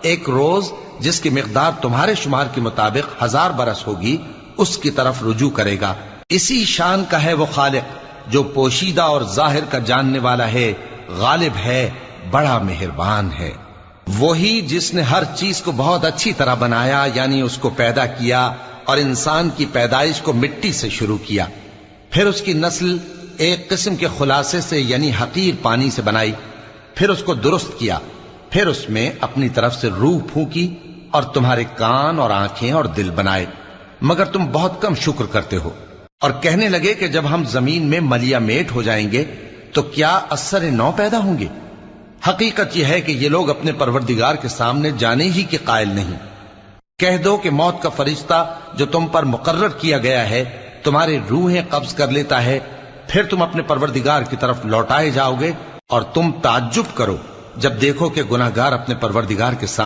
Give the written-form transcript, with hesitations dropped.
ایک روز جس کی مقدار تمہارے شمار کے مطابق 1000 برس ہوگی اس کی طرف رجوع کرے گا۔ اسی شان کا ہے وہ خالق جو پوشیدہ اور ظاہر کا جاننے والا ہے، غالب ہے، بڑا مہربان ہے۔ وہی جس نے ہر چیز کو بہت اچھی طرح بنایا، یعنی اس کو پیدا کیا اور انسان کی پیدائش کو مٹی سے شروع کیا، پھر اس کی نسل ایک قسم کے خلاصے سے یعنی حقیر پانی سے بنائی، پھر اس کو درست کیا، پھر اس میں اپنی طرف سے روح پھونکی اور تمہارے کان اور آنکھیں اور دل بنائے، مگر تم بہت کم شکر کرتے ہو۔ اور کہنے لگے کہ جب ہم زمین میں ملیا میٹ ہو جائیں گے تو کیا اثر نو پیدا ہوں گے؟ حقیقت یہ ہے کہ یہ لوگ اپنے پروردگار کے سامنے جانے ہی کے قائل نہیں۔ کہہ دو کہ موت کا فرشتہ جو تم پر مقرر کیا گیا ہے تمہاری روحیں قبض کر لیتا ہے، پھر تم اپنے پروردگار کی طرف لوٹائے جاؤ گے، اور تم تعجب کرو جب دیکھو کہ گناہگار اپنے پروردگار کے سامنے